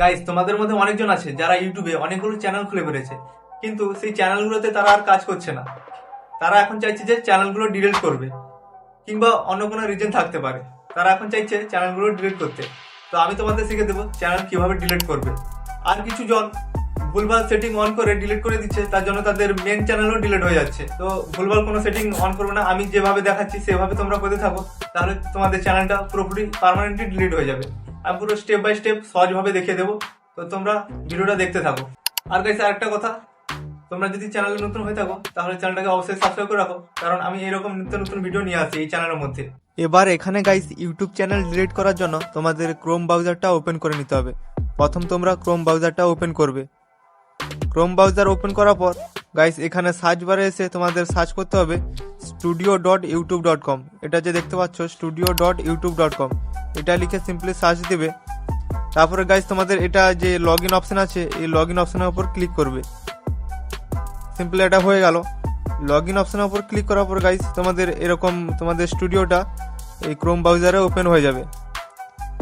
Guys, তোমাদের মধ্যে অনেকজন আছে যারা ইউটিউবে অনেকগুলো চ্যানেল খুলে ফেলেছে, কিন্তু সেই চ্যানেলগুলোতে তারা আর কাজ করছে না। তারা এখন চাইছে যে চ্যানেলগুলো ডিলিট করবে, কিংবা অন্য কোনো রিজন থাকতে পারে। তারা এখন চাইছে চ্যানেলগুলো ডিলিট করতে। তো আমি তোমাদের শিখে দেবো চ্যানেল কিভাবে ডিলিট করবে। আর কিছু জন ভুলভাল সেটিং অন করে ডিলিট করে দিচ্ছে, তার জন্য তাদের মেন চ্যানেলও ডিলিট হয়ে যাচ্ছে। তো ভুলভাল কোনো সেটিং অন করবে না, আমি যেভাবে দেখাচ্ছি সেভাবে তোমরা করতে থাকো, তাহলে তোমাদের চ্যানেলটা পুরোপুরি পার্মানেন্টলি ডিলিট হয়ে যাবে। আমি পুরো স্টেপ বাই স্টেপ সহজভাবে দেখিয়ে দেবো, তো তোমরা ভিডিওটা দেখতে থাকো। আর গাইস, আরেকটা কথা, তোমরা যদি চ্যানেলে নতুন হয়ে থাকো তাহলে চ্যানেলটাকে অবশ্যই সাবস্ক্রাইব করে রাখো, কারণ আমি এরকম নিত্য নতুন ভিডিও নিয়ে আসি এই চ্যানেলের মধ্যে। এবার এখানে গাইস ইউটিউব চ্যানেল ডিলিট করার জন্য তোমাদের ক্রোম ব্রাউজারটা ওপেন করে নিতে হবে। প্রথম তোমরা ক্রোম ব্রাউজারটা ওপেন করবে। ক্রোম ব্রাউজার ওপেন করার পর গাইস এখানে সার্চ বারে এসে তোমাদের সার্চ করতে হবে studio.youtube.com। এটা যে দেখতে পাচ্ছ studio.youtube.com, এটা লিখে সিম্পলি সার্চ দিবে। তারপরে গাইস তোমাদের এটা যে লগ ইন অপশন আছে, এই লগ ইন অপশনের উপর ক্লিক করবে। সিম্পলি এটা হয়ে গেল। লগ ইন অপশনের উপর ক্লিক করার পর গাইস তোমাদের এরকম তোমাদের স্টুডিওটা এই ক্রোম ব্রাউজারে ওপেন হয়ে যাবে।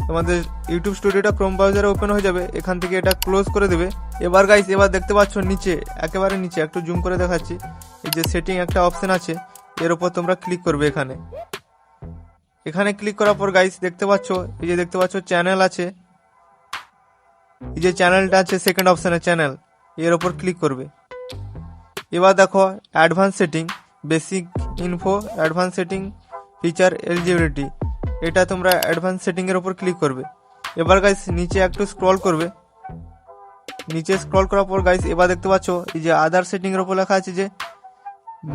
তোমাদের ইউটিউব স্টুডিওটা ক্রোম ব্রাউজারে ওপেন হয়ে যাবে। এখান থেকে এটা ক্লোজ করে দেবে। এবার গাইস এবার দেখতে পাচ্ছ নিচে, একেবারে নিচে, একটু জুম করে দেখাচ্ছি, এই যে সেটিং একটা অপশন আছে, এর উপর তোমরা ক্লিক করবে। এখানে ক্লিক করার পর গাইস দেখতে পাচ্ছ, এই যে দেখতে পাচ্ছ চ্যানেল আছে, এই যে চ্যানেলটা আছে সেকেন্ড অপশনে চ্যানেল, এর উপর ক্লিক করবে। এবার দেখো advance setting, basic info, advance setting, feature, eligibility, এটা তোমরা অ্যাডভান্স সেটিং এর উপর ক্লিক করবে। এবার গাইস নিচে একটু স্ক্রল করবে। নিচে স্ক্রল করার পর গাইস এবার দেখতে পাচ্ছ এই যে আদার সেটিং এর উপর লেখা আছে যে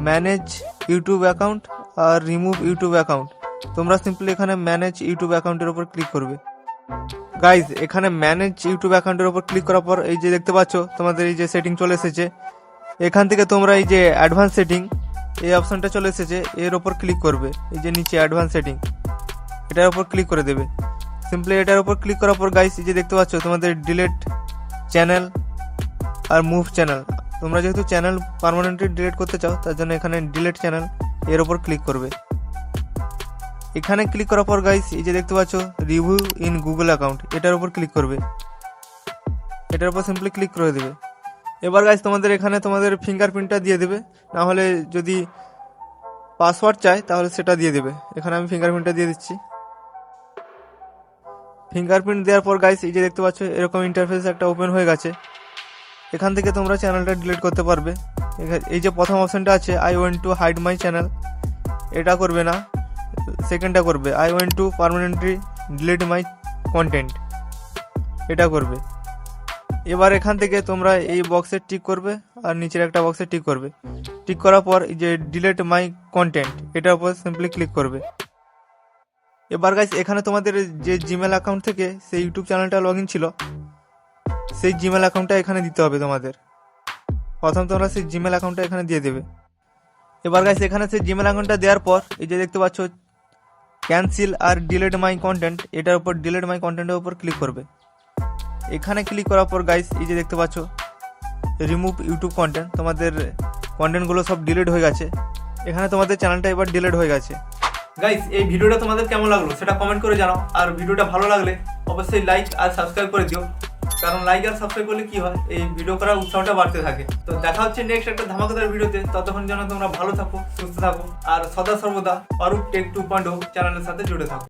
ম্যানেজ ইউটিউব অ্যাকাউন্ট আর রিমুভ ইউটিউব অ্যাকাউন্ট। তোমরা সিম্পলি এখানে ম্যানেজ ইউটিউব অ্যাকাউন্টের উপর ক্লিক করবে। গাইস এখানে ম্যানেজ ইউটিউব অ্যাকাউন্টের উপর ক্লিক করার পর এই যে দেখতে পাচ্ছ তোমাদের এই যে সেটিং চলে এসেছে। এখান থেকে তোমরা এই যে অ্যাডভান্স সেটিং, এই অপশনটা চলে এসেছে, এর উপর ক্লিক করবে। এই যে নিচে অ্যাডভান্স সেটিং, এটার উপর ক্লিক করে দেবে। সিম্পলি এটার উপর ক্লিক করার পর গাইস এই যে দেখতে পাচ্ছ তোমাদের ডিলিট চ্যানেল আর মুভ চ্যানেল। তোমরা যেহেতু চ্যানেল পার্মানেন্টলি ডিলিট করতে চাও, তার জন্য এখানে ডিলিট চ্যানেল, এর উপর ক্লিক করবে। এখানে ক্লিক করার পর গাইস এই যে দেখতে পাচ্ছ রিভিউ ইন গুগল অ্যাকাউন্ট, এটার উপর ক্লিক করবে। এটার উপর সিম্পলি ক্লিক করে দেবে। এবার গাইস তোমাদের এখানে তোমাদের ফিঙ্গারপ্রিন্টটা দিয়ে দেবে, না হলে যদি পাসওয়ার্ড চাই তাহলে সেটা দিয়ে দেবে। এখানে আমি ফিঙ্গারপ্রিন্টটা দিয়ে দিচ্ছি। ফিঙ্গারপ্রিন্ট দেওয়ার পর গাইস এই যে দেখতে পাচ্ছ এরকম ইন্টারফেস একটা ওপেন হয়ে গেছে। এখান থেকে তোমরা চ্যানেলটা ডিলিট করতে পারবে। এই যে প্রথম অপশনটা আছে I want to hide my channel, এটা করবে না, সেকেন্ডটা করবে I want to permanently delete my content, এটা করবে। এবার এখান থেকে তোমরা এই বক্সে টিক করবে আর নিচের একটা বক্সে টিক করবে। টিক করার পর এই যে ডিলিট মাই কন্টেন্ট, এটার উপর সিম্পলি ক্লিক করবে। এবার গাইস এখানে তোমাদের যে জিমেল অ্যাকাউন্ট থেকে সেই ইউটিউব চ্যানেলটা লগ ইন ছিল, সেই জিমেল অ্যাকাউন্টটা এখানে দিতে হবে তোমাদের। প্রথম তোমরা সেই জিমেল অ্যাকাউন্টটা এখানে দিয়ে দেবে। এবার গাইস এখানে সেই জিমেল অ্যাকাউন্টটা দেওয়ার পর এই যে দেখতে পাচ্ছ ক্যান্সেল আর ডিলিট মাই কন্টেন্ট, এটার উপর ডিলিট মাই কন্টেন্টের উপর ক্লিক করবে। এখানে ক্লিক করার পর গাইস এই যে দেখতে পাচ্ছ রিমুভ ইউটিউব কন্টেন্ট, তোমাদের কন্টেন্টগুলো সব ডিলিট হয়ে গেছে। এখানে তোমাদের চ্যানেলটা এবার ডিলিট হয়ে গেছে। গাইস এই ভিডিওটা তোমাদের কেমন লাগলো সেটা কমেন্ট করে জানাও, আর ভিডিওটা ভালো লাগলে অবশ্যই লাইক আর সাবস্ক্রাইব করে দিও, কারণ লাইক আর সাবস্ক্রাইব করলে কি হয়, এই ভিডিও করার উৎসাহটা বাড়তে থাকে। তো দেখা হচ্ছে নেক্সট একটা ধামাকাদার ভিডিওতে। ততক্ষণ যেন তোমরা ভালো থাকো, সুস্থ থাকো, আর সদা সর্বদা অরূপ টেক 2.0 চ্যানেলের সাথে জুড়ে থাকো।